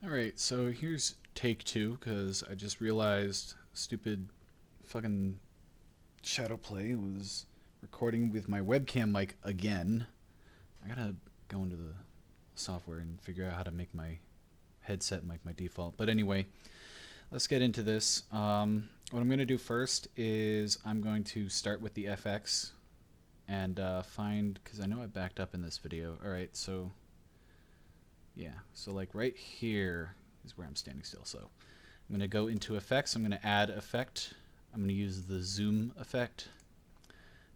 Alright, so here's take two, because I just realized stupid fucking Shadowplay was recording with my webcam mic again. I gotta go into the software and figure out how to make my headset mic my default. But anyway, let's get into this. What I'm going to do first is I'm going to start with the FX and find, because I know I backed up in this video. Alright, so yeah, so like right here is where I'm standing still. So I'm going to go into effects. I'm going to add effect. I'm going to use the zoom effect.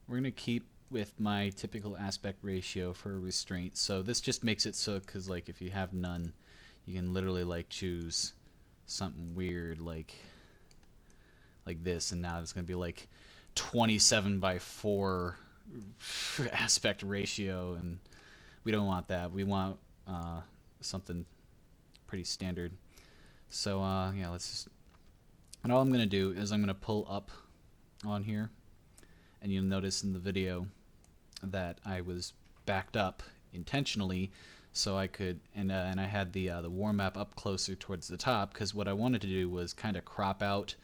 We're going to keep with my typical aspect ratio for restraint. So this just makes it so, because like if you have none, you can literally like choose something weird like this, and now it's going to be like 27:4 aspect ratio, and we don't want that. We want something pretty standard. So yeah, let's just, and all I'm going to do is I'm going to pull up on here, and you'll notice in the video that I was backed up intentionally so I could, and I had the warm map up closer towards the top, because what I wanted to do was kind of crop out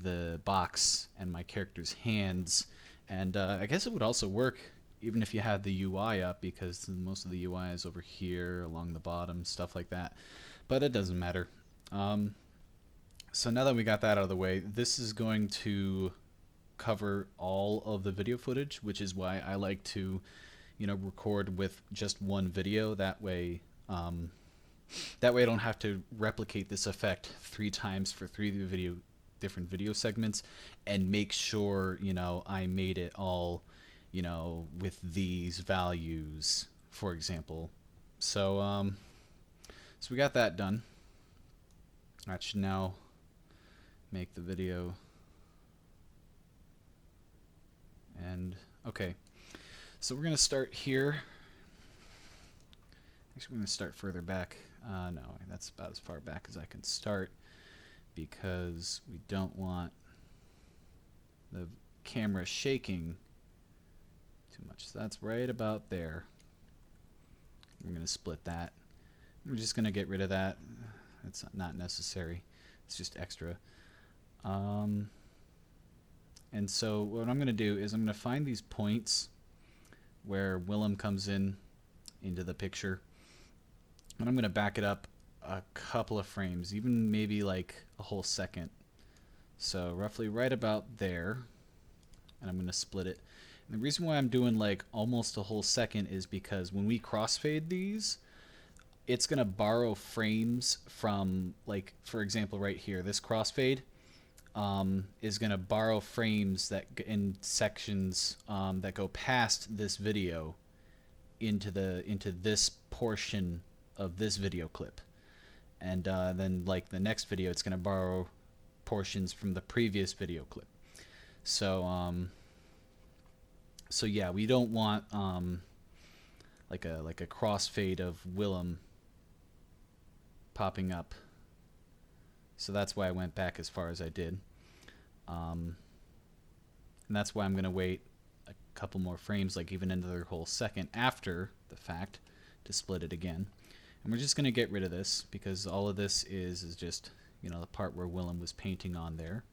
the box and my character's hands, and I guess it would also work even if you had the UI up, because most of the UI is over here along the bottom, stuff like that, but it doesn't matter. So now that we got that out of the way, this is going to cover all of the video footage, which is why I like to, record with just one video. That way I don't have to replicate this effect 3 times for 3 different video segments, and make sure, I made it all, with these values, for example. So so we got that done. That should now make the video. And okay, so we're going to start here. Actually, we're going to start further back. No, that's about as far back as I can start, because we don't want the camera shaking too much. So that's right about there. We're going to split that. We're just going to get rid of that. It's not necessary. It's just extra. And so what I'm going to do is I'm going to find these points where Wilum comes into the picture, and I'm going to back it up a couple of frames, even maybe like a whole second. So roughly right about there, and I'm going to split it. And the reason why I'm doing like almost a whole second is because when we crossfade these, it's going to borrow frames from, like, for example, right here, this crossfade is going to borrow frames that in sections that go past this video into this portion of this video clip, and then like the next video, it's going to borrow portions from the previous video clip. So so yeah, we don't want like a crossfade of Wilum popping up. So that's why I went back as far as I did. And that's why I'm going to wait a couple more frames, like even another whole second after the fact, to split it again. And we're just going to get rid of this, because all of this is just, the part where Wilum was painting on there.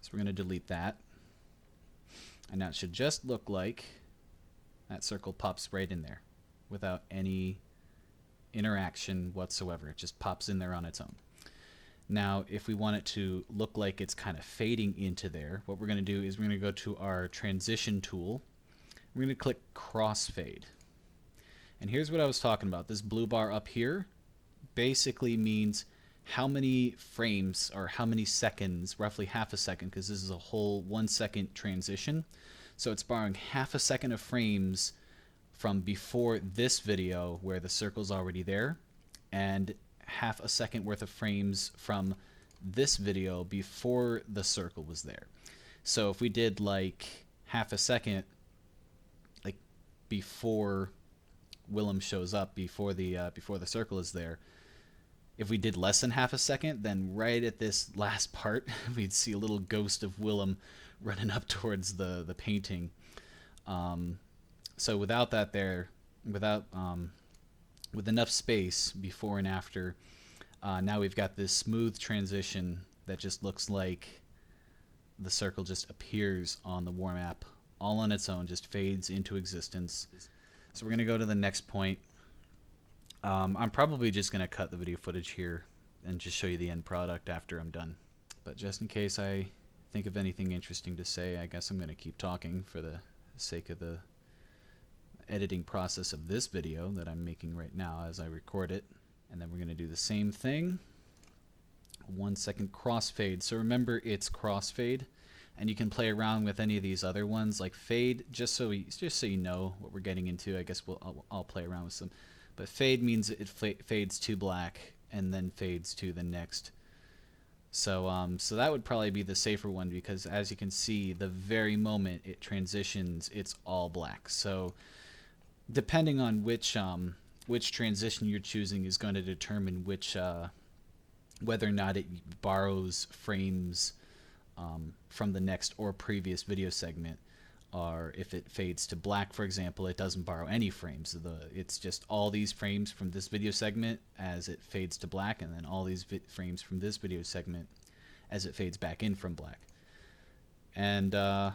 So we're going to delete that. And now it should just look like that circle pops right in there without any interaction whatsoever. It just pops in there on its own. Now, if we want it to look like it's kind of fading into there, what we're going to do is we're going to go to our transition tool. We're going to click crossfade. And here's what I was talking about. This blue bar up here basically means how many frames or how many seconds, roughly half a second, because this is a whole 1 second transition. So it's borrowing half a second of frames from before this video where the circle's already there, and half a second worth of frames from this video before the circle was there. So if we did like half a second, like before Wilum shows up, before the circle is there, if we did less than half a second, then right at this last part, we'd see a little ghost of Wilum running up towards the painting. So without that there, without with enough space before and after, now we've got this smooth transition that just looks like the circle just appears on the war map all on its own, just fades into existence. So we're going to go to the next point. I'm probably just going to cut the video footage here and just show you the end product after I'm done. But just in case I think of anything interesting to say, I guess I'm going to keep talking for the sake of the editing process of this video that I'm making right now as I record it. And then we're going to do the same thing. 1 second crossfade. So remember, it's crossfade, and you can play around with any of these other ones like fade, just so you know what we're getting into. I guess I'll play around with some. But fade means it fades to black and then fades to the next. So so that would probably be the safer one, because as you can see, the very moment it transitions, it's all black. So depending on which transition you're choosing is going to determine which whether or not it borrows frames from the next or previous video segment, or if it fades to black, for example, it doesn't borrow any frames. It's just all these frames from this video segment as it fades to black, and then all these frames from this video segment as it fades back in from black. And oh,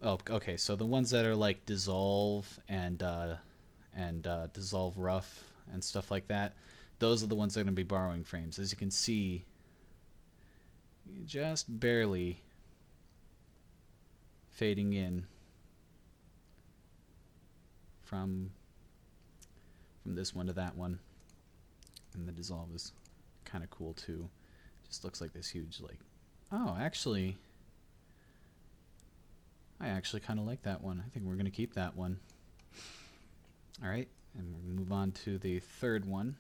okay, so the ones that are like dissolve and dissolve rough and stuff like that, those are the ones that are going to be borrowing frames. As you can see, just barely fading in from this one to that one. And the dissolve is kind of cool too. Just looks like this huge, like, oh, actually, I actually kind of like that one. I think we're going to keep that one. All right, and we'll move on to the third one.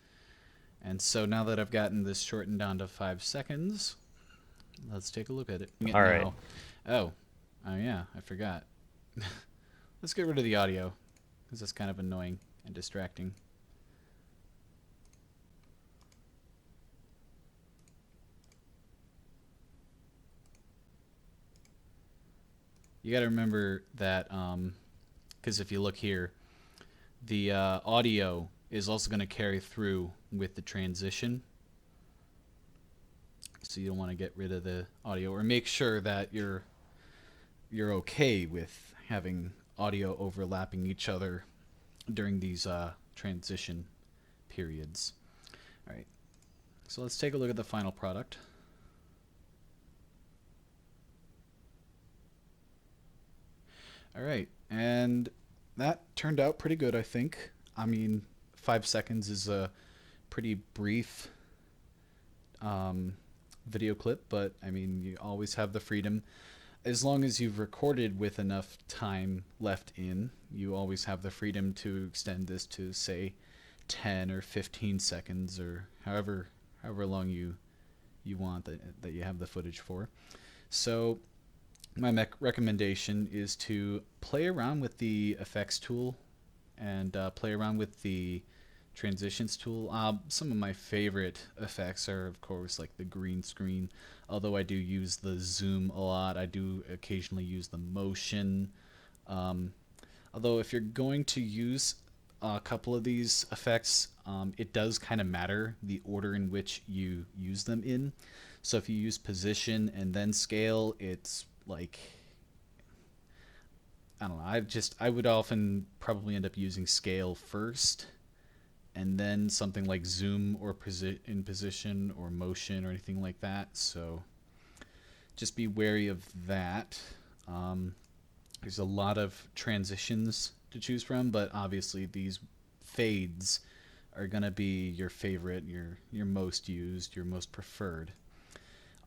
And so now that I've gotten this shortened down to 5 seconds, let's take a look at it. All right. Oh yeah, I forgot. Let's get rid of the audio, because that's kind of annoying and distracting. You got to remember that, because if you look here, the audio is also going to carry through with the transition. So you don't want to get rid of the audio, or make sure that you're okay with having audio overlapping each other during these transition periods. All right, so let's take a look at the final product. All right, and that turned out pretty good, I think. I mean, 5 seconds is a pretty brief video clip, but I mean, you always have the freedom. As long as you've recorded with enough time left in, you always have the freedom to extend this to, say, 10 or 15 seconds, or however long you want that you have the footage for. So my recommendation is to play around with the effects tool and play around with the transitions tool. Some of my favorite effects are, of course, like the green screen, although I do use the zoom a lot. I do occasionally use the motion. Although if you're going to use a couple of these effects, it does kind of matter the order in which you use them in. So if you use position and then scale, it's like, I don't know, I would often probably end up using scale first, and then something like zoom or in position or motion or anything like that. So just be wary of that. There's a lot of transitions to choose from, but obviously these fades are gonna be your favorite, your most used, your most preferred.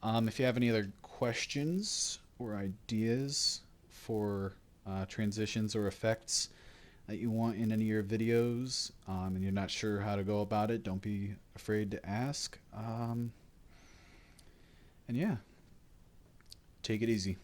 If you have any other questions or ideas for transitions or effects that you want in any of your videos, and you're not sure how to go about it, don't be afraid to ask. And yeah, take it easy.